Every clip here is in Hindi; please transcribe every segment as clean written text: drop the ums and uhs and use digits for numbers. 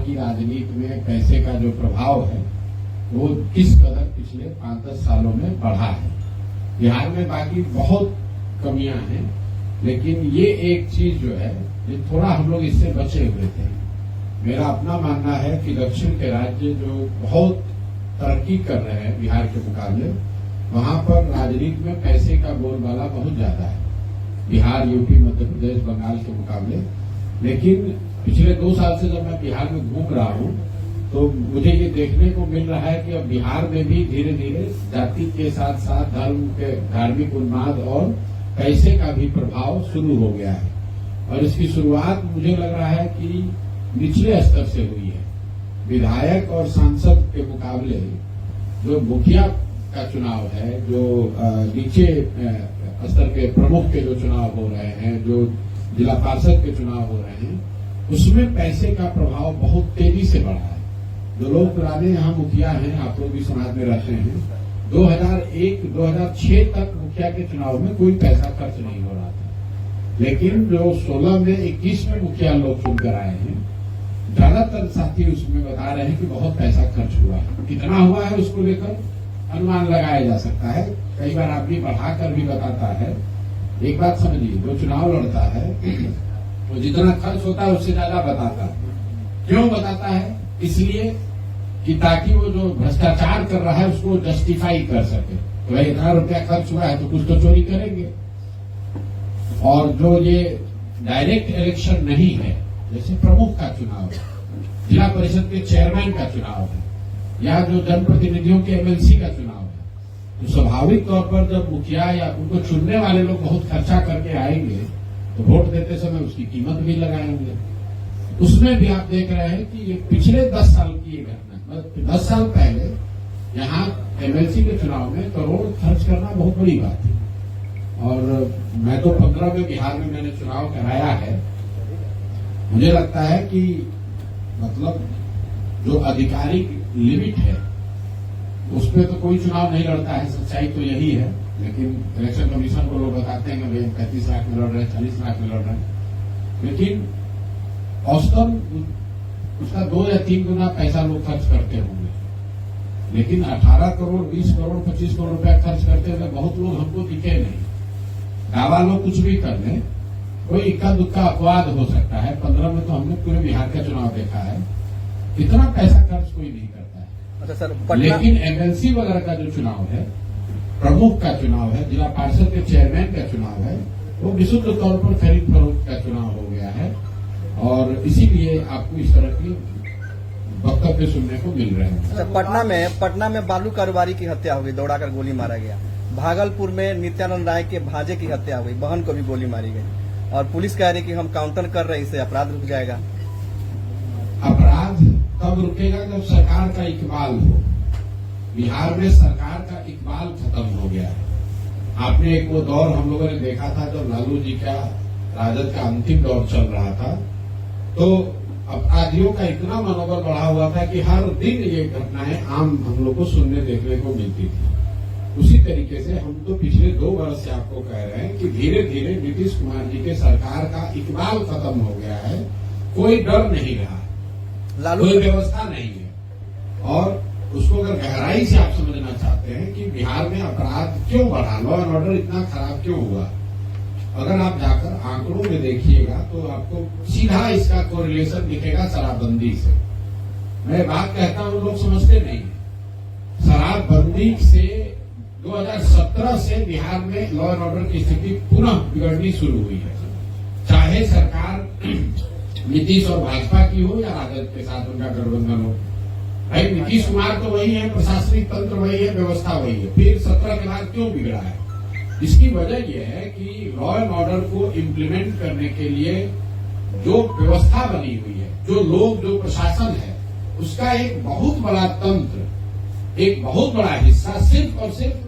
की राजनीति में पैसे का जो प्रभाव है वो किस कदर पिछले 5-10 सालों में बढ़ा है। बिहार में बाकी बहुत कमियां हैं, लेकिन ये एक चीज जो है ये थोड़ा हम लोग इससे बचे हुए थे। मेरा अपना मानना है कि दक्षिण के राज्य जो बहुत तरक्की कर रहे हैं बिहार के मुकाबले, वहां पर राजनीति में पैसे का बोलबाला बहुत ज्यादा है, बिहार, यूपी, मध्य प्रदेश, बंगाल के मुकाबले। लेकिन पिछले 2 साल से जब मैं बिहार में घूम रहा हूं तो मुझे ये देखने को मिल रहा है कि अब बिहार में भी धीरे धीरे जाति के साथ साथ धर्म के धार्मिक उन्माद और पैसे का भी प्रभाव शुरू हो गया है। और इसकी शुरुआत मुझे लग रहा है कि निचले स्तर से हुई है। विधायक और सांसद के मुकाबले जो मुखिया का चुनाव है, जो नीचे स्तर के प्रमुख के जो चुनाव हो रहे हैं, जो जिला पार्षद के चुनाव हो रहे हैं, उसमें पैसे का प्रभाव बहुत तेजी से बढ़ा है। जो लोग पुराने यहाँ मुखिया हैं, आप लोग भी समाज में रहते हैं, 2001-2006 तक मुखिया के चुनाव में कोई पैसा खर्च नहीं हो रहा था। लेकिन जो 16 में 21 में मुखिया लोग चुनकर आए हैं, ज्यादातर साथी उसमें बता रहे हैं कि बहुत पैसा खर्च हुआ है। कितना हुआ है उसको लेकर अनुमान लगाया जा सकता है, कई बार आदमी बढ़ाकर भी बताता है। एक बात समझिए, जो चुनाव लड़ता है वो जितना खर्च होता है उससे ज्यादा बताता है। क्यों बताता है? इसलिए कि ताकि वो जो भ्रष्टाचार कर रहा है उसको जस्टिफाई कर सके। तो भाई इतना रुपया खर्च हुआ है तो कुछ तो चोरी करेंगे। और जो ये डायरेक्ट इलेक्शन नहीं है, जैसे प्रमुख का चुनाव है, जिला परिषद के चेयरमैन का चुनाव है, या जो जनप्रतिनिधियों के एमएलसी का चुनाव है, तो स्वाभाविक तौर पर जब मुखिया या उनको चुनने वाले लोग बहुत खर्चा करके आएंगे तो वोट देते समय उसकी कीमत भी लगाएंगे। उसमें भी आप देख रहे हैं कि ये पिछले 10 साल की ये घटना, 10 साल पहले यहाँ एमएलसी के चुनाव में करोड़ खर्च करना बहुत बड़ी बात है। और मैं तो 15 में बिहार में मैंने चुनाव कराया है। मुझे लगता है कि मतलब जो आधिकारिक लिमिट है उसमें तो कोई चुनाव नहीं लड़ता है, सच्चाई तो यही है। लेकिन इलेक्शन कमीशन को लोग बताते हैं कि भाई 35 लाख में लड़ रहे हैं, 40 लाख में लड़ रहे हैं, लेकिन औसतन उसका 2 या 3 गुना पैसा लोग खर्च करते होंगे। लेकिन 18 करोड़, 20 करोड़, 25 करोड़ रुपया खर्च करते हुए बहुत लोग हमको दिखे नहीं। दावा लोग कुछ भी कर लें, कोई इक्का दुक्का अपवाद हो सकता है। 15 में तो हमने पूरे बिहार का चुनाव देखा है, इतना पैसा खर्च कोई नहीं करता है। अच्छा सर, लेकिन एमएलसी वगैरह का जो चुनाव है, प्रमुख का चुनाव है, जिला पार्षद के चेयरमैन का चुनाव है, वो विशुद्ध तौर पर खरीद फरोख्त का चुनाव हो गया है। और इसीलिए आपको इस तरह की वक्तव्य सुनने को मिल रहे हैं। अच्छा, पटना में बालू कारोबारी की हत्या हो गई, दौड़ाकर गोली मारा गया। भागलपुर में नित्यानंद राय के भांजे की हत्या हो गई, बहन को भी गोली मारी गई। और पुलिस कह रही कि हम काउंटर कर रहे हैं, इससे अपराध रुक जाएगा। अपराध तब रुकेगा जब सरकार का इकबाल हो। बिहार में सरकार का इकबाल खत्म हो गया है। आपने एक वो दौर हम लोगों ने देखा था जब लालू जी का राजद का अंतिम दौर चल रहा था, तो अपराधियों का इतना मनोबल बढ़ा हुआ था कि हर दिन ये घटनाएं आम हम लोग को सुनने देखने को मिलती थी। उसी तरीके से हम तो पिछले 2 वर्ष से आपको कह रहे हैं कि धीरे धीरे नीतीश कुमार जी के सरकार का इकबाल खत्म हो गया है। कोई डर नहीं रहा, कोई व्यवस्था नहीं है। और उसको अगर गहराई से आप समझना चाहते हैं कि बिहार में अपराध क्यों बढ़ा, लॉ एंड ऑर्डर इतना खराब क्यों हुआ, अगर आप जाकर आंकड़ों में देखिएगा तो आपको सीधा इसका कोरिलेशन दिखेगा शराबबंदी से। मैं बात कहता हूं, लोग समझते नहीं। शराबबंदी से 2017 से बिहार में लॉ एंड ऑर्डर की स्थिति पुनः बिगड़नी शुरू हुई है। चाहे सरकार नीतीश और भाजपा की हो या राजद के साथ उनका गठबंधन हो। भाई नीतीश कुमार तो वही है, प्रशासनिक तंत्र वही है, व्यवस्था वही है, फिर 17 के बाद क्यों बिगड़ा है? इसकी वजह यह है कि लॉ एंड ऑर्डर को इम्प्लीमेंट करने के लिए जो व्यवस्था बनी हुई है, जो लोग, जो प्रशासन है, उसका एक बहुत बड़ा तंत्र, एक बहुत बड़ा हिस्सा सिर्फ और सिर्फ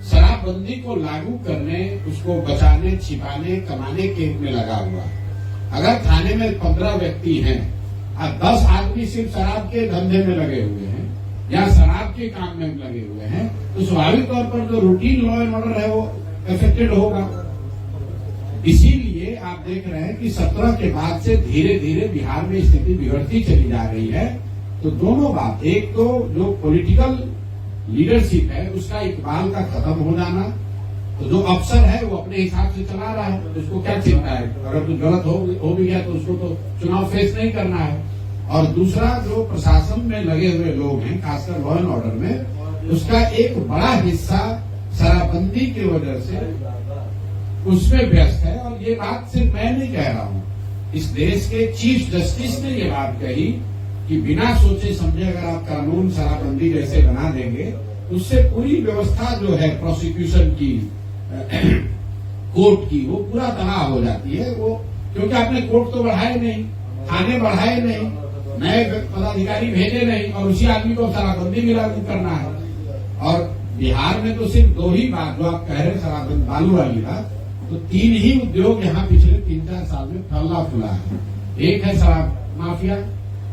शराबबंदी को लागू करने, उसको बचाने, छिपाने, कमाने के में लगा हुआ है। अगर थाने में 15 व्यक्ति हैं और 10 आदमी सिर्फ शराब के धंधे में लगे हुए हैं या शराब के काम में लगे हुए हैं, तो स्वाभाविक तौर पर जो रूटीन लॉ एंड ऑर्डर है वो अफेक्टेड होगा। इसीलिए देखिए, आप देख रहे हैं कि 17 के बाद से धीरे धीरे बिहार में स्थिति बिगड़ती चली जा रही है। तो दोनों बात, एक तो जो पॉलिटिकल लीडरशिप है उसका इकबाल का खत्म हो जाना, तो जो अफसर है वो अपने हिसाब से चला रहा है, तो उसको क्या चिंता है, अगर कुछ गलत हो भी गया तो उसको तो चुनाव फेस नहीं करना है। और दूसरा, जो प्रशासन में लगे हुए लोग हैं, खासकर लॉ एंड ऑर्डर में, उसका एक बड़ा हिस्सा शराबबंदी की वजह से उसमें व्यस्त है। और ये बात सिर्फ मैं नहीं कह रहा हूं, इस देश के चीफ जस्टिस ने ये बात कही कि बिना सोचे समझे अगर आप कानून शराबबंदी जैसे बना देंगे, उससे पूरी व्यवस्था जो है प्रोसिक्यूशन की, कोर्ट की, वो पूरा तबाह हो जाती है। वो क्योंकि आपने कोर्ट तो बढ़ाए नहीं, थाने बढ़ाए नहीं, नए पदाधिकारी भेजे नहीं, और उसी आदमी को शराबबंदी भी लागू करना है। और बिहार में तो सिर्फ 2 ही बात जो आप कह रहे हैं, शराबबंदी बालू वाली बात, तो 3 ही उद्योग यहाँ पिछले 3-4 साल में फैला फूला है। एक है शराब माफिया,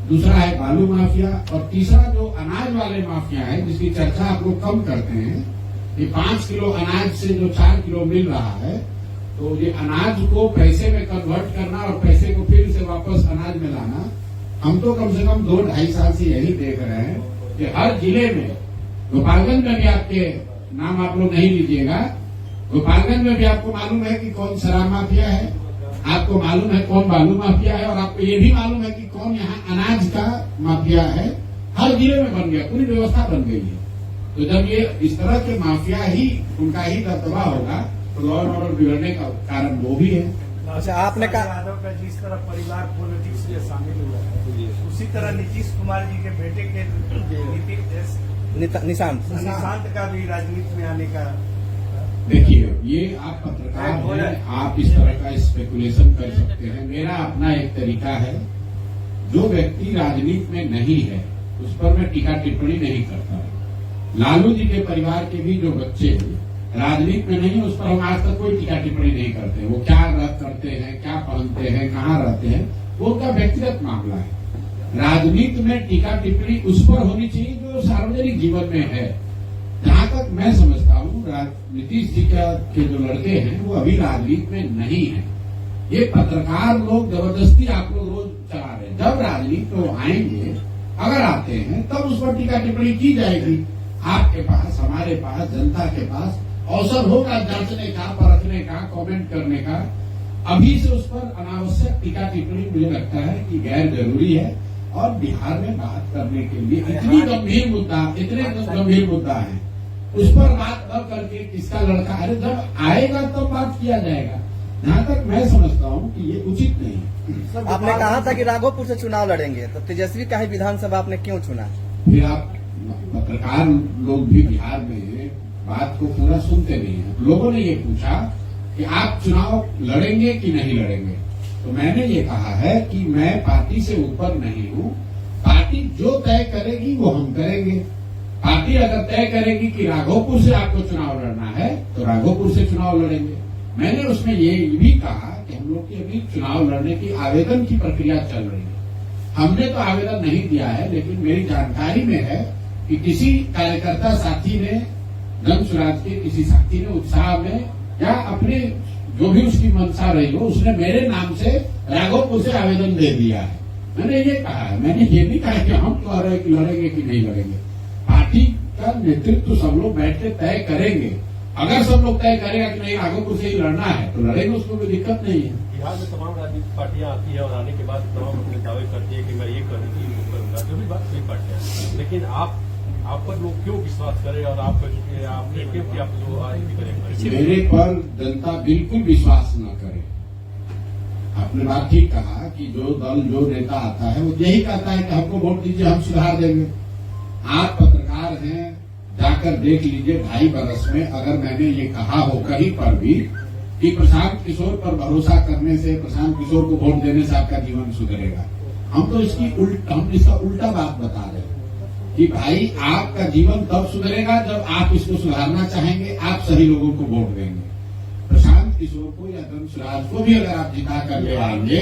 दूसरा है बालू माफिया, और तीसरा जो अनाज वाले माफिया है, जिसकी चर्चा आप लोग कम करते हैं, कि 5 किलो अनाज से जो 4 किलो मिल रहा है, तो ये अनाज को पैसे में कन्वर्ट करना और पैसे को फिर से वापस अनाज में लाना, हम तो कम से कम 2-2.5 साल से यही देख रहे हैं कि हर जिले में, गोपालगंज में भी आपके नाम आप लोग नहीं लीजिएगा, गोपालगंज में भी आपको मालूम है कि कौन शराब माफिया है, आपको मालूम है कौन बालू माफिया है, और आपको ये भी मालूम है कि कौन यहाँ अनाज का माफिया है। हर जिले में बन गया, पूरी व्यवस्था बन गई है। तो जब ये इस तरह के माफिया ही, उनका ही दबदबा होगा, तो लॉ एंड ऑर्डर बिगड़ने का कारण वो भी है। अच्छा, आपने कहा यादव का जिस तरह परिवार पॉलिटिक्स में शामिल हुआ है, उसी तरह नीतीश कुमार जी के बेटे के निशांत का भी राजनीति में आने का। देखिए, ये आप पत्रकार हैं, आप इस तरह का स्पेकुलेशन कर सकते हैं। मेरा अपना एक तरीका है, जो व्यक्ति राजनीति में नहीं है उस पर मैं टीका टिप्पणी नहीं करता। लालू जी के परिवार के भी जो बच्चे राजनीति में नहीं, उस पर हम आज तक कोई टीका टिप्पणी नहीं करते। वो क्या करते हैं, क्या पहनते हैं, कहाँ रहते हैं, वो उनका व्यक्तिगत मामला है। राजनीति में टीका टिप्पणी उस पर होनी चाहिए जो सार्वजनिक जीवन में है। जहां तक मैं समझता हूँ, नीतीश जी के जो लड़के हैं वो अभी राजनीति में नहीं है। ये पत्रकार लोग जबरदस्ती आप लोग रोज चला रहे हैं। जब राजनीति में आएंगे, अगर आते हैं, तब उस पर टीका टिप्पणी की जाएगी। आपके पास, हमारे पास, जनता के पास अवसर होगा जांचने का, परखने का, कमेंट करने का। अभी से उस पर अनावश्यक टीका टिप्पणी मुझे लगता है कि गैर जरूरी है। और बिहार में बात करने के लिए इतने गंभीर मुद्दा है, उस पर बात न करके किसका लड़का, अरे जब आएगा तब बात किया जाएगा। जहां तक मैं समझता हूं कि ये उचित नहीं है। आपने कहा था कि राघोपुर से चुनाव लड़ेंगे, तो तेजस्वी का ही विधानसभा आपने क्यों चुना? फिर आप पत्रकार लोग भी बिहार में बात को पूरा सुनते नहीं है। लोगों ने ये पूछा कि आप चुनाव लड़ेंगे कि नहीं लड़ेंगे, तो मैंने ये कहा है कि मैं पार्टी से ऊपर नहीं हूँ। पार्टी जो तय करेगी वो हम करेंगे। पार्टी अगर तय करेगी कि राघोपुर से आपको चुनाव लड़ना है, तो राघोपुर से चुनाव लड़ेंगे। मैंने उसमें ये भी कहा कि हम लोग की अभी चुनाव लड़ने की आवेदन की प्रक्रिया चल रही है। हमने तो आवेदन नहीं दिया है, लेकिन मेरी जानकारी में है कि किसी कार्यकर्ता साथी ने, जन स्वराज के किसी साथी ने उत्साह में, या अपने जो भी उसकी मंशा रही हो, उसने मेरे नाम से राघोपुर से आवेदन दे दिया है। मैंने ये कहा है, मैंने ये नहीं कहा कि हम कह रहे कि लड़ेंगे कि नहीं लड़ेंगे। पार्टी का नेतृत्व सब लोग बैठ के तय करेंगे। अगर सब लोग तय करेगा कि नहीं राघोपुर से ही लड़ना है, तो लड़ेंगे, उसमें कोई दिक्कत नहीं है। बिहार में तमाम राजनीतिक पार्टियां आती है और आने के बाद तमाम अपने दावे करती है कि मैं ये करूंगी, वो करूंगा, जो भी बात सही पार्टियां। लेकिन आप पर लोग क्यों विश्वास करें, और आप क्यों कि आप जो राजनीति करेंगे? मेरे पर जनता बिल्कुल विश्वास न करे। आपने बात ठीक कहा कि जो दल, जो नेता आता है, वो यही कहता है कि हमको वोट दीजिए, हम सुधार देंगे। आप पत्रकार हैं, जाकर देख लीजिए 2.5 बरस में अगर मैंने ये कहा हो कहीं पर भी कि प्रशांत किशोर पर भरोसा करने से, प्रशांत किशोर को वोट देने से आपका जीवन सुधरेगा, हम तो हम इसका उल्टा बात बता रहे हैं कि भाई आपका जीवन तब सुधरेगा जब आप इसको सुधारना चाहेंगे, आप सही लोगों को वोट देंगे। प्रशांत किशोर को या धनसुराज को भी अगर आप जिता कर ले आएंगे,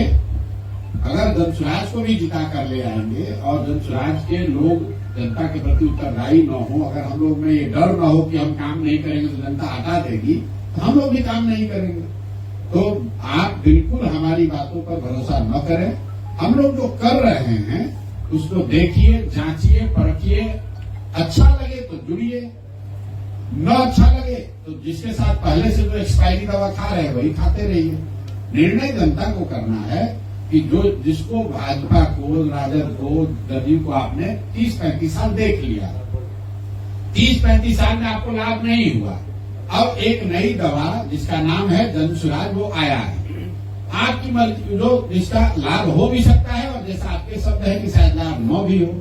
अगर धनसुराज को भी जिता कर ले आएंगे और धनसुराज के लोग जनता के प्रति उत्तरदायी न हो, अगर हम लोग में ये डर न हो कि हम काम नहीं करेंगे तो जनता हटा देगी, तो हम लोग भी काम नहीं करेंगे। तो आप बिल्कुल हमारी बातों पर भरोसा न करें। हम लोग जो कर रहे हैं उसको देखिए, जांचिए, परखिए। अच्छा लगे तो जुड़िए, न अच्छा लगे तो जिसके साथ पहले से जो एक्सपायरी दवा खा रहे हैं वही खाते रहिए। निर्णय जनता को करना है कि जो जिसको भाजपा को, राजद को, जदयू को आपने 30-35 साल देख लिया, 30-35 साल में आपको लाभ नहीं हुआ। अब एक नई दवा जिसका नाम है जन सुराज वो आया है। आपकी मर्जी, जो जिसका लाभ हो भी सकता है और जैसा आपके शब्द है कि शायद लाभ न भी हो।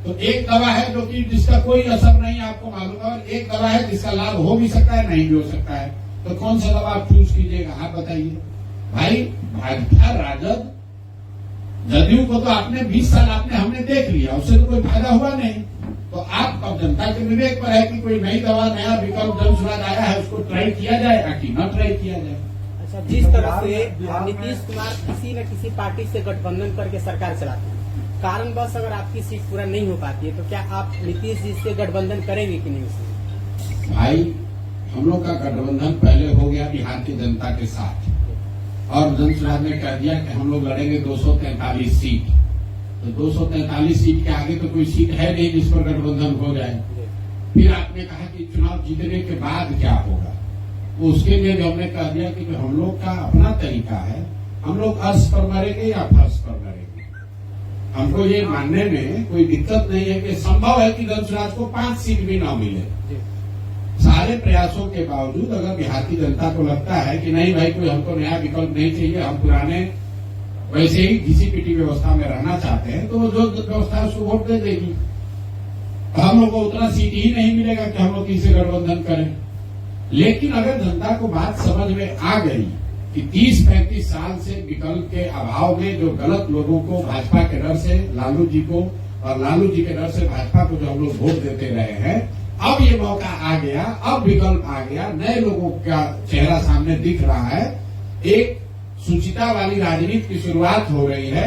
तो एक दवा है जो कि जिसका कोई असर नहीं आपको मालूम है, और एक दवा है जिसका लाभ हो भी सकता है, नहीं भी हो सकता है। तो कौन सा दवा आप चूज कीजिएगा, आप बताइए। भाई भाजपा, राजद, जदयू को तो आपने 20 साल हमने देख लिया, उससे तो कोई फायदा हुआ नहीं। तो आप अब जनता के विवेक पर है कि कोई नई दवा, नया विकल्प जन सुराज आया है, उसको ट्राई किया जाए कि न ट्राई किया जाए। अच्छा, जिस तरह से नीतीश कुमार किसी न किसी पार्टी से गठबंधन करके सरकार चलाते हैं, कारणवश अगर आपकी सीट पूरा नहीं हो पाती है तो क्या आप नीतीश जी से गठबंधन करेंगे कि नहीं? उसमें भाई हम लोग का गठबंधन पहले हो गया बिहार की जनता के साथ, और जन सुराज ने कह दिया कि हम लोग लड़ेंगे 243 सीट। तो 243 सीट के आगे तो कोई सीट है नहीं जिस पर गठबंधन हो जाए। फिर आपने कहा कि चुनाव जीतने के बाद क्या होगा, उसके लिए भी हमने कह दिया कि हम लोग का अपना तरीका है, हम लोग अर्श पर मरेंगे या फर्श पर मरेंगे। हमको ये मानने में कोई दिक्कत नहीं है कि संभव है कि जन सुराज को 5 सीट भी न मिले। सारे प्रयासों के बावजूद अगर बिहार की जनता को लगता है कि नहीं भाई कोई हमको नया विकल्प नहीं चाहिए, हम पुराने वैसे ही घिसी पिटी व्यवस्था में रहना चाहते हैं, तो जो व्यवस्था है उसको वोट दे देगी। हम लोग को उतना सीट ही नहीं मिलेगा कि हम लोग किसी गठबंधन करें। लेकिन अगर जनता को बात समझ में आ गई कि 30-35 साल से विकल्प के अभाव में जो गलत लोगों को भाजपा के डर से लालू जी को, और लालू जी के डर से भाजपा को जो हम लोग वोट देते रहे हैं, अब ये मौका आ गया, अब विकल्प आ गया, नए लोगों का चेहरा सामने दिख रहा है, एक सुचिता वाली राजनीति की शुरुआत हो रही है,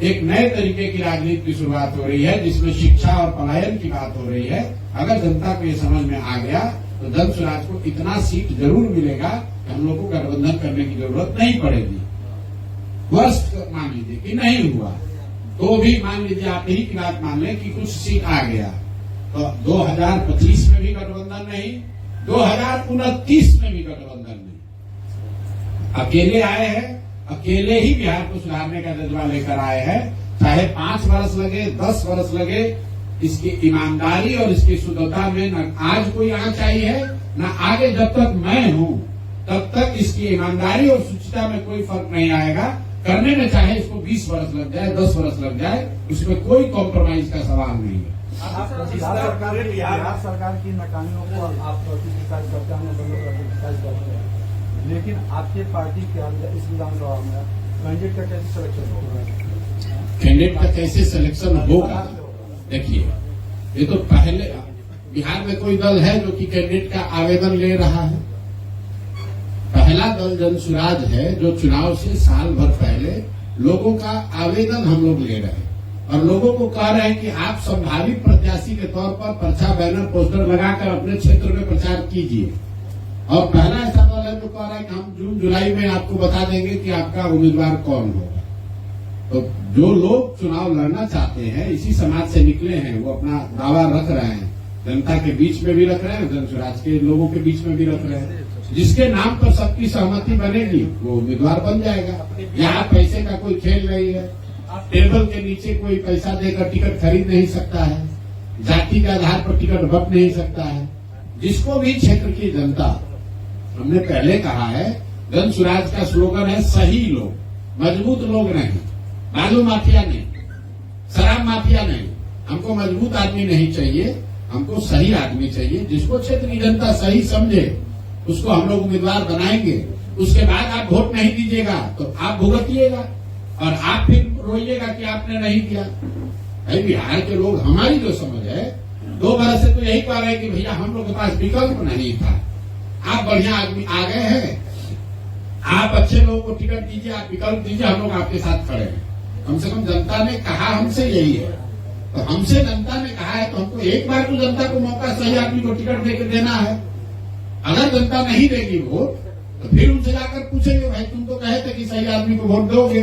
एक नए तरीके की राजनीति की शुरुआत हो रही है जिसमें शिक्षा और पलायन की बात हो रही है। अगर जनता को ये समझ में आ गया तो जन सुराज को इतना सीट जरूर मिलेगा कि हम लोग को गठबंधन करने की जरूरत नहीं पड़ेगी। वर्स्ट मान लीजिए कि नहीं हुआ तो भी मान लीजिए, आप यही की बात मान लें कि कुछ सीट आ गया, तो 2025 में भी गठबंधन नहीं, 2029 में भी गठबंधन नहीं। अकेले आए हैं, अकेले ही बिहार को सुधारने का जज्बा लेकर आए हैं। चाहे 5 वर्ष लगे, 10 वर्ष लगे, इसकी ईमानदारी और इसकी शुद्धता में न आज कोई आंच आई है, न आगे जब तक मैं हूं तब तक इसकी ईमानदारी और शुचिता में कोई फर्क नहीं आएगा। करने में चाहे इसको 20 वर्ष लग जाए, 10 वर्ष लग जाए, उसमें कोई कॉम्प्रोमाइज का सवाल नहीं है। बिहार सरकार की नाकामियों को आप क्रिटिसाइज करते हैं, क्रिटिसाइज करते हैं, लेकिन आपके पार्टी के अंदर इस विधानसभा में कैंडिडेट का कैसे सिलेक्शन होगा? कैंडिडेट का कैसे सिलेक्शन होगा? देखिए, ये तो पहले बिहार में कोई दल है जो कि कैंडिडेट का आवेदन ले रहा है। पहला दल जन सुराज है जो चुनाव से साल भर पहले लोगों का आवेदन हम लोग ले रहे हैं और लोगों को कह रहे हैं कि आप संभावित प्रत्याशी के तौर पर पर्चा, बैनर, पोस्टर लगाकर अपने क्षेत्र में प्रचार कीजिए। और पहला ऐसा दल है जो कह रहा है कि हम जून जुलाई में आपको बता देंगे कि आपका उम्मीदवार कौन होगा। तो जो लोग चुनाव लड़ना चाहते हैं, इसी समाज से निकले हैं, वो अपना दावा रख रहे हैं, जनता के बीच में भी रख रहे हैं, जन सुराज के लोगों के बीच में भी रख रहे हैं। जिसके नाम पर सबकी सहमति बनेगी वो उम्मीदवार बन जाएगा। यहाँ पैसे का कोई खेल नहीं है, टेबल के नीचे कोई पैसा देकर टिकट खरीद नहीं सकता है, जाति के आधार पर टिकट बट नहीं सकता है। जिसको भी क्षेत्र की जनता, हमने पहले कहा है, जन सुराज का स्लोगन है सही लोग, मजबूत लोग नहीं, बालू माफिया नहीं, शराब माफिया नहीं। हमको मजबूत आदमी नहीं चाहिए, हमको सही आदमी चाहिए। जिसको क्षेत्र की जनता सही समझे उसको हम लोग उम्मीदवार बनाएंगे। उसके बाद आप वोट नहीं दीजिएगा तो आप भुगतिएगा और आप फिर रोइएगा कि आपने नहीं किया। भाई बिहार के लोग, हमारी जो समझ है, 2 बरस से तो यही कह रहे हैं कि भैया हम लोग के पास विकल्प नहीं था, आप बढ़िया आदमी आ गए हैं, आप अच्छे लोगों को टिकट दीजिए, आप विकल्प दीजिए, हम लोग आपके साथ खड़े हैं। कम से कम जनता ने कहा हमसे यही है, तो हमसे जनता ने कहा है तो हमको एक बार तो जनता को मौका, सही आदमी को टिकट देकर देना है। अगर जनता नहीं देगी वोट तो फिर उनसे जाकर पूछेंगे, भाई तुम तो कहे थे कि सही आदमी को वोट दोगे,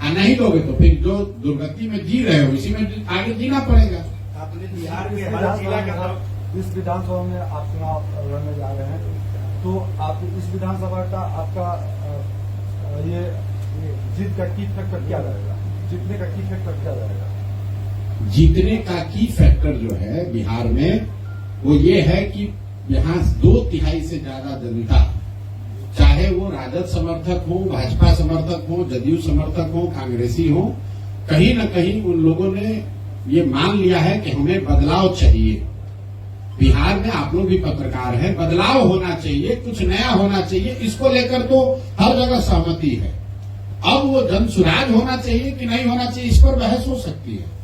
नहीं दोगे तो फिर जो दुर्गति में जी रहे हो इसी में आगे जीना पड़ेगा। आपने बिहार के हर जिला का इस विधानसभा में आप चुनाव लड़ने जा रहे हैं, तो आप इस विधानसभा का आपका ये जीत का की फैक्टर क्या रहेगा, जीतने का की फैक्टर क्या रहेगा? जीतने का की फैक्टर जो है बिहार में वो ये है कि यहाँ 2/3 से ज्यादा जनता, चाहे वो राजद समर्थक हो, भाजपा समर्थक हो, जदयू समर्थक हो, कांग्रेसी हो, कहीं न कहीं उन लोगों ने ये मान लिया है कि हमें बदलाव चाहिए। बिहार में आप लोग भी पत्रकार हैं, बदलाव होना चाहिए, कुछ नया होना चाहिए, इसको लेकर तो हर जगह सहमति है। अब वो जन सुराज होना चाहिए कि नहीं होना चाहिए, इस पर बहस हो सकती है।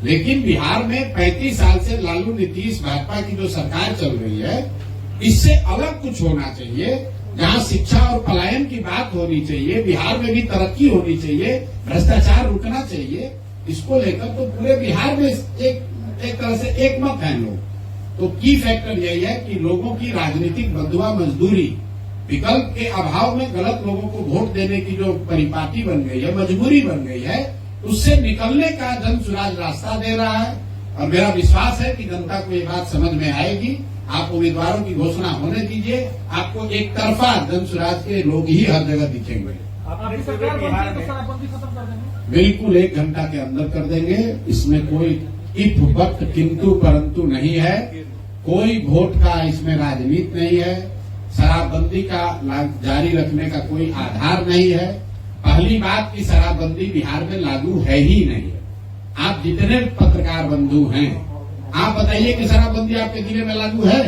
लेकिन बिहार में 35 साल से लालू नीतीश भाजपा की जो सरकार चल रही है, इससे अलग कुछ होना चाहिए, जहां शिक्षा और पलायन की बात होनी चाहिए, बिहार में भी तरक्की होनी चाहिए, भ्रष्टाचार रुकना चाहिए। इसको लेकर तो पूरे बिहार में एक तरह से एक मत है लोग। तो की फैक्टर यही है कि लोगों की राजनीतिक बंधुआ मजदूरी, विकल्प के अभाव में गलत लोगों को वोट देने की जो परिपाटी बन गई है, मजबूरी बन गई है, उससे निकलने का जन सुराज रास्ता दे रहा है। और मेरा विश्वास है कि जनता को ये बात समझ में आएगी। आप उम्मीदवारों की घोषणा होने दीजिए, आपको एक तरफा जन सुराज के लोग ही हर जगह दिखेंगे। आपकी सरकार बनती है तो शराबबंदी खत्म कर देंगे? बिल्कुल 1 घंटा के अंदर कर देंगे। इसमें कोई इफ वक्त किंतु परंतु नहीं है, कोई वोट का इसमें राजनीति नहीं है, शराबबंदी का जारी रखने का कोई आधार नहीं है। पहली बात की शराबबंदी बिहार में लागू है ही नहीं है। आप जितने पत्रकार बंधु हैं, आप बताइए कि शराबबंदी आपके जिले में लागू है?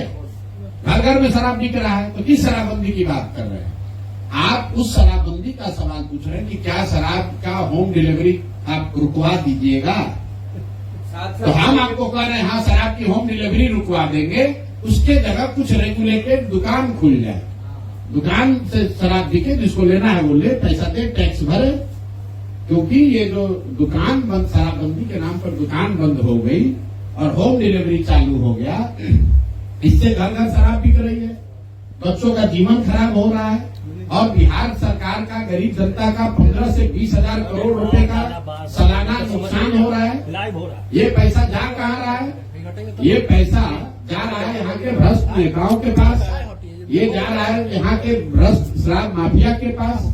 घर घर में शराब बिक रहा है, तो किस शराबबंदी की बात कर रहे हैं? आप उस शराबबंदी का सवाल पूछ रहे हैं कि क्या शराब का होम डिलीवरी आप रुकवा दीजिएगा? तो हम आपको कह रहे हैं हाँ, शराब की होम डिलीवरी रुकवा देंगे, उसके जगह कुछ रेगुलेटेड दुकान खुल जाए, दुकान से शराब बिके, जिसको लेना है वो ले, पैसा दे, टैक्स भरे। क्योंकि ये जो दुकान बंद, शराबबंदी के नाम पर दुकान बंद हो गई और होम डिलीवरी चालू हो गया, इससे घर घर शराब बिक रही है, बच्चों का जीवन खराब हो रहा है। और बिहार सरकार का गरीब जनता का 15 से 20 हजार करोड़ रुपए का सालाना नुकसान हो रहा है। ये पैसा जा कहाँ रहा है? ये पैसा जा रहा है यहाँ के भ्रष्ट नेताओं के पास, ये जा रहा है यहाँ के भ्रष्ट शराब माफिया के पास।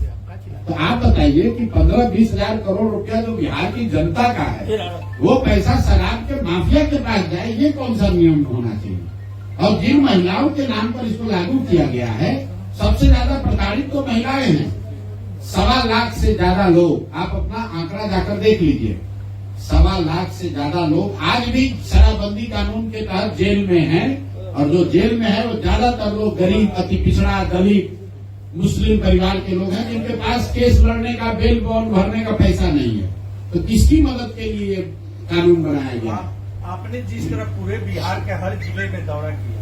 तो आप बताइए कि 15-20 हजार करोड़ रुपया जो बिहार की जनता का है, वो पैसा शराब के माफिया के पास जाए, ये कौन सा नियम होना चाहिए? और जिन महिलाओं के नाम पर इसको लागू किया गया है, सबसे ज्यादा प्रताड़ित तो महिलाएं हैं। 1.25 लाख से ज्यादा लोग, आप अपना आंकड़ा जाकर देख लीजिए, 1.25 लाख से ज्यादा लोग आज भी शराबबंदी कानून के तहत जेल में हैं। और जो जेल में है वो ज्यादातर लोग गरीब, अति पिछड़ा, दलित, मुस्लिम परिवार के लोग हैं, जिनके पास केस लड़ने का, बेल बॉन्ड भरने का पैसा नहीं है। तो किसकी मदद के लिए कानून बनाया गया? आपने जिस तरह पूरे बिहार के हर जिले में दौरा किया,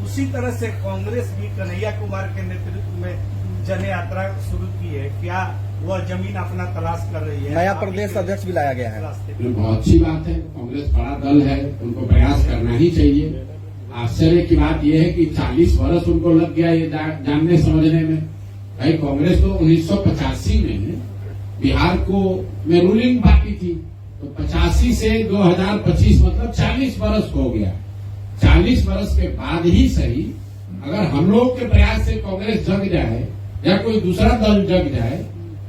उसी तरह से कांग्रेस भी कन्हैया कुमार के नेतृत्व में जन यात्रा शुरू की है। क्या वह जमीन अपना तलाश कर रही है? नया प्रदेश अध्यक्ष भी लाया गया है। बहुत अच्छी बात है, कांग्रेस बड़ा दल है, उनको प्रयास करना ही चाहिए। आश्चर्य की बात यह है कि 40 वर्ष उनको लग गया ये जानने समझने में। भाई कांग्रेस तो 1985 में बिहार में रूलिंग पार्टी थी, तो 85 से 2025 मतलब 40 वर्ष हो गया। 40 वर्ष के बाद ही सही, अगर हम लोग के प्रयास से कांग्रेस जग जाए या कोई दूसरा दल जग जाए,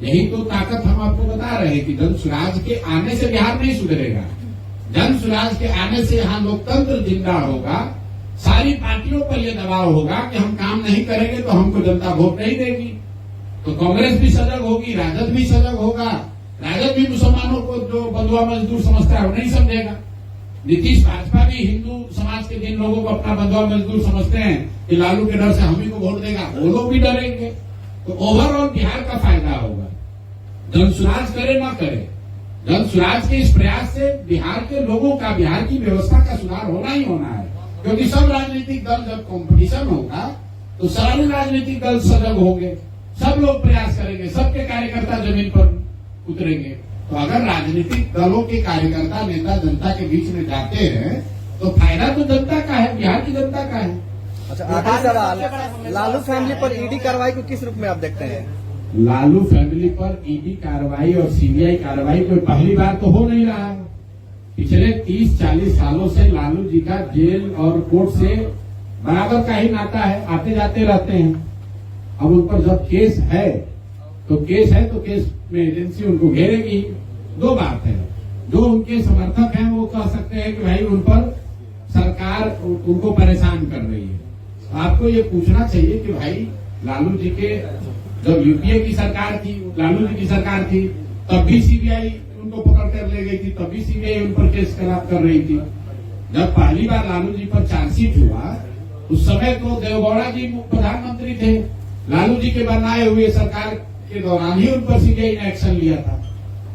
यही तो ताकत हम आपको बता रहे हैं कि जन सुराज के आने से बिहार नहीं सुधरेगा। जन सुराज के आने से यहाँ लोकतंत्र जिंदा होगा, सारी पार्टियों पर यह दबाव होगा कि हम काम नहीं करेंगे तो हमको जनता वोट नहीं देगी। तो कांग्रेस भी सजग होगी, राजद भी सजग होगा। राजद भी मुसलमानों को जो बंधुआ मजदूर समझता है वो नहीं समझेगा। नीतीश भाजपा भी हिंदू समाज के जिन लोगों को अपना बंधुआ मजदूर समझते हैं कि लालू के डर से हम ही को वोट देगा, वो लोग भी डरेंगे। तो ओवरऑल बिहार का फायदा होगा। जनसुराज करे ना करे, जनसुराज के इस प्रयास से बिहार के लोगों का, बिहार की व्यवस्था का सुधार होना ही होना है। क्योंकि सब राजनीतिक दल जब कंपटीशन होगा तो सारे राजनीतिक दल सजग होंगे, सब लोग प्रयास करेंगे, सबके कार्यकर्ता जमीन पर उतरेंगे। तो अगर राजनीतिक दलों के कार्यकर्ता, नेता जनता के बीच में जाते हैं तो फायदा तो जनता का है, बिहार की जनता का है। अच्छा, आखिरी सवाल, लालू फैमिली पर ईडी कार्रवाई को किस रूप में आप देखते हैं? लालू फैमिली पर ईडी कार्रवाई और सीबीआई कार्रवाई कोई पहली बार तो हो नहीं रहा है। पिछले 30-40 सालों से लालू जी का जेल और कोर्ट से बराबर का ही नाता है, आते जाते रहते हैं। अब उन पर जब केस है तो केस में एजेंसी उनको घेरेगी। दो बात है, जो उनके समर्थक हैं वो कह सकते हैं कि भाई उन पर सरकार उनको परेशान कर रही है। आपको ये पूछना चाहिए कि भाई लालू जी के जब यूपीए की सरकार थी, लालू जी की सरकार थी, तब भी सीबीआई उनको पकड़ कर ले गई थी, तब भी सीबीआई उन पर केस कर रही थी। जब पहली बार लालू जी पर चार्जशीट हुआ उस समय तो देवगौड़ा जी प्रधानमंत्री थे, लालू जी के बनाए हुए सरकार के दौरान ही उन पर सीबीआई ने एक्शन लिया था।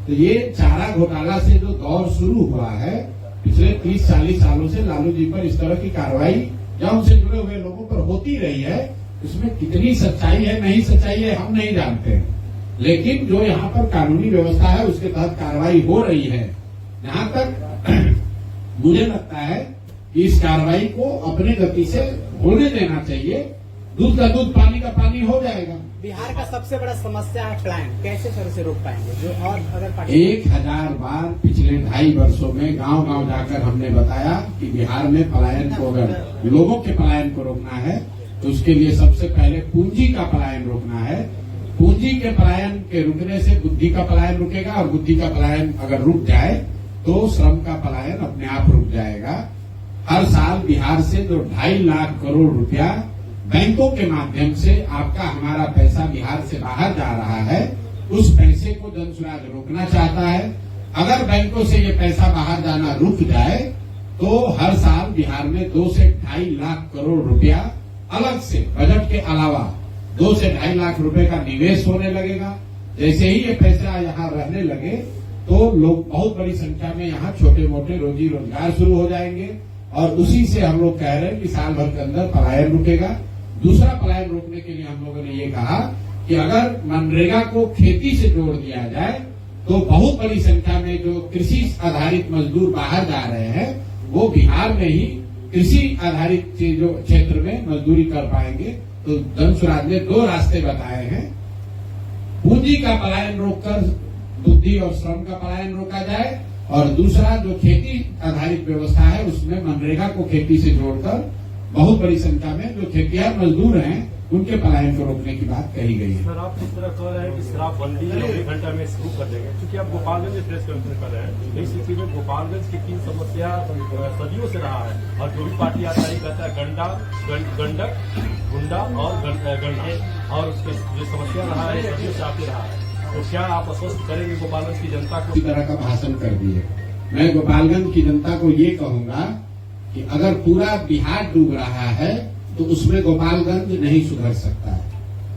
तो ये चारा घोटाला से जो दौर शुरू हुआ है पिछले 30-40 सालों से लालू जी पर इस तरह की कार्रवाई या उनसे जुड़े हुए लोगों पर होती रही है। इसमें कितनी सच्चाई है नहीं सच्चाई है हम नहीं जानते हैं, लेकिन जो यहाँ पर कानूनी व्यवस्था है उसके तहत कार्रवाई हो रही है। जहां तक मुझे लगता है कि इस कार्रवाई को अपने गति से होने देना चाहिए, दूध का दूध पानी का पानी हो जाएगा। बिहार का सबसे बड़ा समस्या है पलायन, कैसे सर से रोक पाएंगे? जो और अगर पार्टी 1000 बार पिछले 2.5 वर्षों में गांव गांव जाकर हमने बताया कि बिहार में पलायन को, अगर लोगों के पलायन को रोकना है तो उसके लिए सबसे पहले पूंजी का पलायन रोकना है। पूंजी के पलायन के रुकने से बुद्धि का पलायन रुकेगा और बुद्धि का पलायन अगर रुक जाए तो श्रम का पलायन अपने आप रुक जाएगा। हर साल बिहार से जो 2.5 लाख करोड़ रुपया बैंकों के माध्यम से आपका हमारा पैसा बिहार से बाहर जा रहा है, उस पैसे को जनसुराज रोकना चाहता है। अगर बैंकों से ये पैसा बाहर जाना रुक जाए तो हर साल बिहार में 2 से 2.5 लाख करोड़ रुपया अलग से बजट के अलावा 2 से 2.5 लाख रुपए का निवेश होने लगेगा। जैसे ही ये पैसा यहाँ रहने लगे तो लोग बहुत बड़ी संख्या में यहाँ छोटे मोटे रोजी रोजगार शुरू हो जाएंगे और उसी से हम लोग कह रहे हैं कि साल भर के अंदर पलायन रुकेगा। दूसरा पलायन रोकने के लिए हम लोगों ने ये कहा कि अगर मनरेगा को खेती से जोड़ दिया जाए तो बहुत बड़ी संख्या में जो कृषि आधारित मजदूर बाहर जा रहे हैं वो बिहार में ही कृषि आधारित जो क्षेत्र में मजदूरी कर पाएंगे। तो जनसुराज ने 2 रास्ते बताए हैं, पूंजी का पलायन रोककर बुद्धि और श्रम का पलायन रोका जाए और दूसरा जो खेती आधारित व्यवस्था है उसमें मनरेगा को खेती से जोड़कर बहुत बड़ी संख्या में जो खेतिहर मजदूर हैं उनके पलायन को रोकने की बात कही गई है। सर, आप इस तरह कह रहे हैं कि शराबबंदी 1 घंटा में शुरू कर देंगे, क्योंकि आप गोपालगंज में प्रेस कॉन्फ्रेंस कर रहे हैं। इस स्थिति में गोपालगंज की 3 समस्या सदियों से रहा है और जो भी पार्टी आता है कहता है गंडक, गुंडा और गंडे, और उसके जो समस्या रहा है सदियों से आते रहा है। तो क्या आप आश्वस्त करेंगे गोपालगंज की जनता को? इसी तरह का भाषण कर दिए। मैं गोपालगंज की जनता को ये कहूंगा कि अगर पूरा बिहार डूब रहा है तो उसमें गोपालगंज नहीं सुधर सकता है।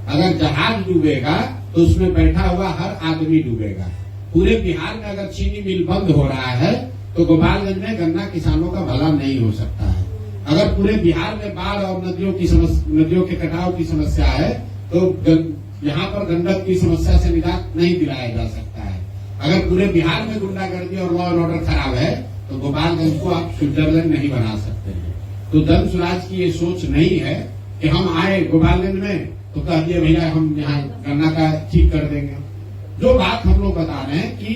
अगर जहाज डूबेगा तो उसमें बैठा हुआ हर आदमी डूबेगा। पूरे बिहार में अगर चीनी मिल बंद हो रहा है तो गोपालगंज में गन्ना किसानों का भला नहीं हो सकता है। अगर पूरे बिहार में बाढ़ और नदियों के कटाव की समस्या है तो यहाँ पर गंडक की समस्या से निजात नहीं दिलाया जा सकता है। अगर पूरे बिहार में गुंडागर्दी और लॉ एंड ऑर्डर खराब है तो गोपालगंज को आप स्विट्जरलैंड नहीं बना सकते हैं। तो जनसुराज की ये सोच नहीं है कि हम आए गोपालगंज में तो कह दिए भैया हम यहाँ गन्ना का ठीक कर देंगे। जो बात हम लोग बता रहे हैं कि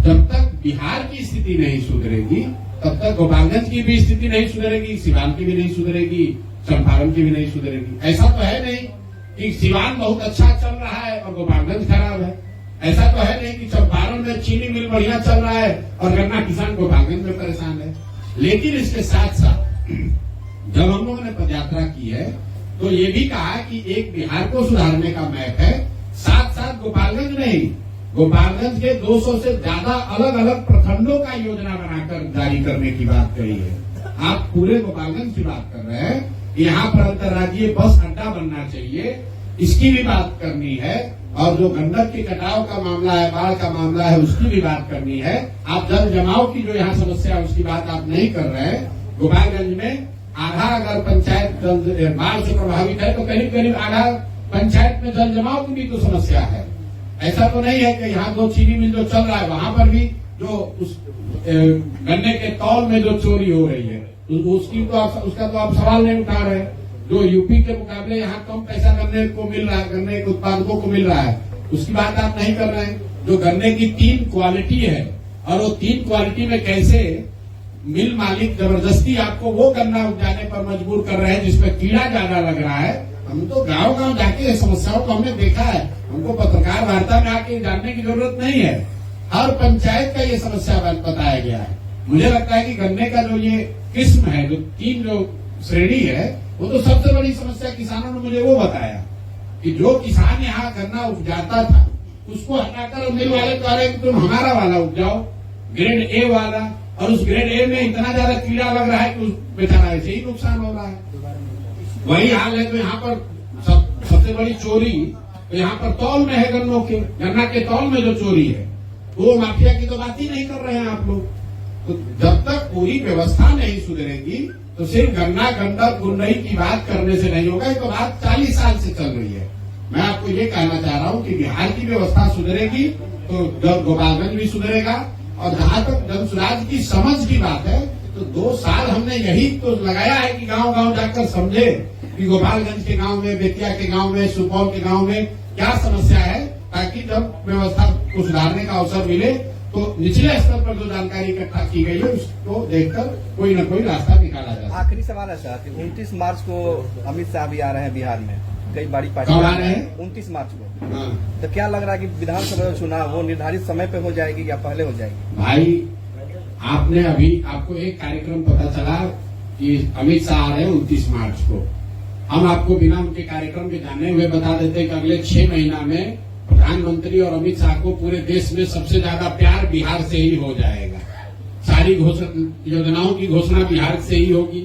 जब तक बिहार की स्थिति नहीं सुधरेगी तब तक गोपालगंज की भी स्थिति नहीं सुधरेगी, सिवान की भी नहीं सुधरेगी, चंपारण की भी नहीं सुधरेगी। ऐसा तो है नहीं कि सिवान बहुत अच्छा चल रहा है और गोपालगंज खराब है। ऐसा तो है नहीं कि चंपारण में चीनी मिल बढ़िया चल रहा है और गन्ना किसान गोपालगंज में परेशान है। लेकिन इसके साथ साथ जब हम लोगों ने पदयात्रा की है तो ये भी कहा कि एक बिहार को सुधारने का मैप है, साथ साथ गोपालगंज नहीं, गोपालगंज के 200 से ज्यादा अलग अलग प्रखंडों का योजना बनाकर जारी करने की बात कही है। आप पूरे गोपालगंज की बात कर रहे हैं, यहाँ पर अंतर्राज्यीय बस अड्डा बनना चाहिए, इसकी भी बात करनी है। और जो गंडक के कटाव का मामला है, बाढ़ का मामला है, उसकी भी बात करनी है। आप जल जमाव की जो यहाँ समस्या है उसकी बात आप नहीं कर रहे हैं। गोपालगंज में आधा अगर पंचायत बाढ़ से प्रभावित है तो करीब करीब आधा पंचायत में जल जमाव की भी तो समस्या है। ऐसा तो नहीं है कि यहाँ 2 चीनी मिल जो चल रहा है वहां पर भी जो उस गन्ने के तौल में जो चोरी हो रही है उसका तो आप सवाल नहीं उठा रहे। जो यूपी के मुकाबले यहाँ कम पैसा गन्ने को मिल रहा है, गन्ने के उत्पादकों को मिल रहा है, उसकी बात आप नहीं कर रहे हैं। जो गन्ने की 3 क्वालिटी है और वो 3 क्वालिटी में कैसे मिल मालिक जबरदस्ती आपको वो गन्ना उपजाने पर मजबूर कर रहे हैं जिसमें कीड़ा ज्यादा लग रहा है। हम तो गांव गांव जाके समस्याओं को हमने देखा है, हमको पत्रकार वार्ता में आके जानने की जरूरत नहीं है। हर पंचायत का ये समस्या बताया गया है। मुझे लगता है कि गन्ने का जो ये किस्म है, जो 3 जो श्रेणी है, वो तो सबसे बड़ी समस्या किसानों ने मुझे वो बताया कि जो किसान यहाँ गन्ना उपजाता था उसको हटाकर मिल वाले कह रहे कि तुम हमारा वाला उपजाओ, ग्रेड ए वाला, और उस ग्रेड ए में इतना ज्यादा कीड़ा लग रहा है कि उस बेचारा ऐसे ही नुकसान हो रहा है। वही हाल है तो यहाँ पर सबसे बड़ी चोरी तो यहाँ पर तौल में है, गन्नों के गन्ना के तौल में जो चोरी है वो माफिया की तो बात ही नहीं कर रहे हैं आप लोग। तो जब तक पूरी व्यवस्था नहीं सुधरेगी तो सिर्फ गन्ना गंडक गुन्नई की बात करने से नहीं होगा। ये तो बात 40 साल से चल रही है। मैं आपको ये कहना चाह रहा हूँ कि बिहार की व्यवस्था सुधरेगी तो गोपालगंज भी सुधरेगा। और जहाँ तक जनसुराज की समझ की बात है तो 2 साल हमने यही तो लगाया है कि गांव गांव जाकर समझे कि गोपालगंज के गांव में, बेतिया के गांव में, सुपौल के गांव में क्या समस्या है, ताकि जब व्यवस्था को सुधारने का अवसर मिले तो निचले स्तर पर जो जानकारी इकट्ठा की गई है उसको देखकर कोई न कोई रास्ता निकाला जाए। आखिरी सवाल है सर, 29 मार्च को अमित शाह भी आ रहे हैं बिहार में, कई बड़ी पार्टी कब आ रहे हैं? 29 मार्च को। हाँ। तो क्या लग रहा है कि विधानसभा चुनाव वो निर्धारित समय पे हो जाएगी या पहले हो जाएगी? भाई आपने अभी आपको एक कार्यक्रम पता चला कि अमित शाह आ रहे हैं 29 मार्च को। हम आपको बिना उनके कार्यक्रम के जाने हुए बता देते हैं कि अगले 6 महीना में प्रधानमंत्री और अमित शाह को पूरे देश में सबसे ज्यादा प्यार बिहार से ही हो जाएगा। सारी योजनाओं की घोषणा बिहार से ही होगी।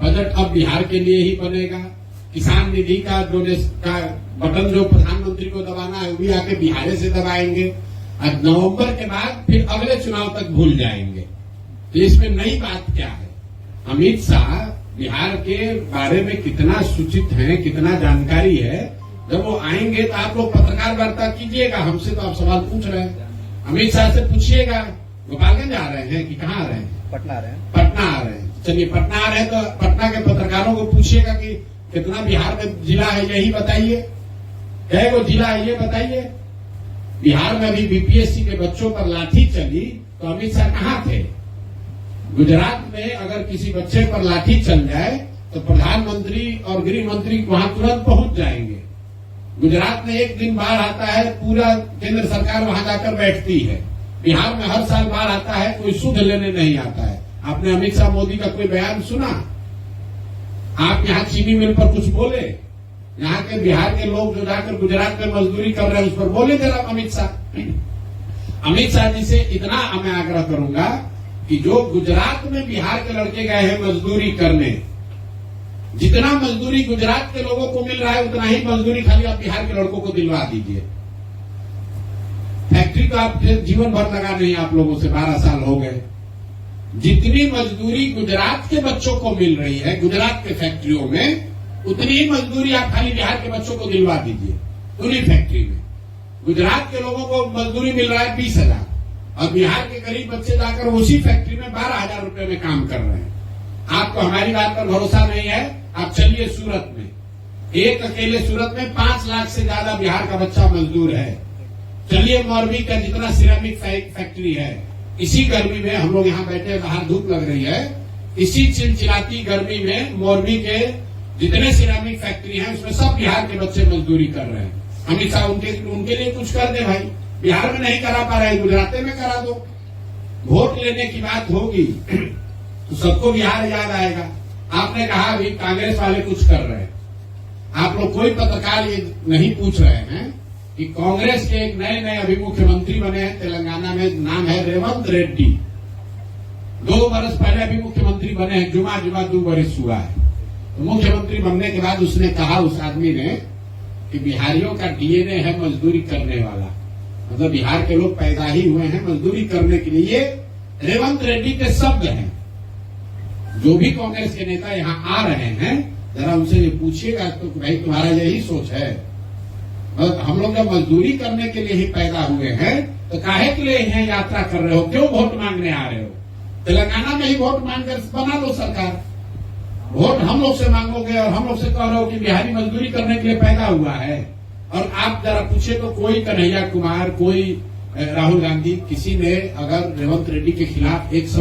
बजट अब बिहार के लिए ही बनेगा। किसान निधि का बटन जो प्रधानमंत्री को दबाना है वो भी आके बिहार से दबाएंगे। और नवंबर के बाद फिर अगले चुनाव तक भूल जाएंगे। तो इसमें नई बात क्या है? अमित शाह बिहार के बारे में कितना सूचित है, कितना जानकारी है। जब वो आएंगे तो आप लोग पत्रकार वार्ता कीजिएगा, हमसे तो आप सवाल पूछ रहे हैं। अमित शाह से पूछिएगा गोपालगंज आ रहे हैं कि कहाँ आ रहे हैं? पटना आ रहे हैं। पटना आ रहे हैं। चलिए पटना आ रहे हैं तो पटना के पत्रकारों को पूछिएगा कि कितना बिहार में जिला है यही बताइए, कई गो जिला है ये बताइए। बिहार में अभी बीपीएससी के बच्चों पर लाठी चली तो अमित शाह कहाँ थे? गुजरात में अगर किसी बच्चे पर लाठी चल जाए तो प्रधानमंत्री और गृह मंत्री वहां तुरंत पहुंच जाएंगे। गुजरात में एक दिन बाढ़ आता है, पूरा केंद्र सरकार वहां जाकर बैठती है। बिहार में हर साल बाढ़ आता है, कोई सुध लेने नहीं आता है। आपने अमित शाह मोदी का कोई बयान सुना? आप यहाँ चीनी मिल पर कुछ बोले? यहाँ के बिहार के लोग जो जाकर गुजरात में मजदूरी कर रहे हैं उस पर बोले जरा अमित शाह? अमित शाह जी से इतना मैं आग्रह करूंगा कि जो गुजरात में बिहार के लड़के गए हैं मजदूरी करने, जितना मजदूरी गुजरात के लोगों को मिल रहा है उतना ही मजदूरी खाली आप बिहार के लड़कों को दिलवा दीजिए। फैक्ट्री तो आप जीवन भर लगा नहीं, आप लोगों से 12 साल हो गए। जितनी मजदूरी गुजरात के बच्चों को मिल रही है गुजरात के फैक्ट्रियों में, उतनी ही मजदूरी आप खाली बिहार के बच्चों को दिलवा दीजिए उन्हीं फैक्ट्री में। गुजरात के लोगों को मजदूरी मिल रहा है 20,000 और बिहार के गरीब बच्चे जाकर उसी फैक्ट्री में 12,000 रुपए में काम कर रहे हैं। आपको हमारी बात पर भरोसा नहीं है? आप चलिए सूरत में, एक अकेले सूरत में 5 लाख से ज्यादा बिहार का बच्चा मजदूर है। चलिए मौरबी का जितना सिरेमिक फैक्ट्री है, इसी गर्मी में हम लोग यहाँ बैठे, बाहर धूप लग रही है, इसी चिलचिलाती गर्मी में मौरबी के जितने सिरेमिक फैक्ट्री है उसमें सब बिहार के बच्चे मजदूरी कर रहे हैं। अमित शाह उनके लिए कुछ कर दे भाई। बिहार में नहीं करा पा रहे, गुजरात में करा दो। वोट लेने की बात होगी तो सबको बिहार याद आएगा। आपने कहा अभी कांग्रेस वाले कुछ कर रहे हैं। आप लोग कोई पत्रकार ये नहीं पूछ रहे हैं कि कांग्रेस के एक नए नए अभी मुख्यमंत्री बने हैं तेलंगाना में, नाम है रेवंत रेड्डी। 2 वर्ष पहले अभी मुख्यमंत्री बने हैं, जुमा 2 वर्ष हुआ है। तो मुख्यमंत्री बनने के बाद उसने कहा, उस आदमी ने, कि बिहारियों का डीएनए है मजदूरी करने वाला। मतलब बिहार के लोग पैदा ही हुए हैं मजदूरी करने के लिए। रेवंत रेड्डी के शब्द हैं। जो भी कांग्रेस के नेता यहाँ आ रहे हैं जरा उनसे ये पूछिएगा तो भाई तुम्हारा यही सोच है? मतलब हम लोग जब मजदूरी करने के लिए ही पैदा हुए हैं तो काहे के लिए यहाँ यात्रा कर रहे हो? क्यों वोट मांगने आ रहे हो? तेलंगाना में ही वोट मांगकर बना लो सरकार। वोट हम लोग से मांगोगे और हम लोग से कह रहे हो कि बिहारी मजदूरी करने के लिए पैदा हुआ है। और आप जरा पूछे तो कोई कन्हैया कुमार, कोई राहुल गांधी, किसी ने अगर रेवंत रेड्डी के खिलाफ एक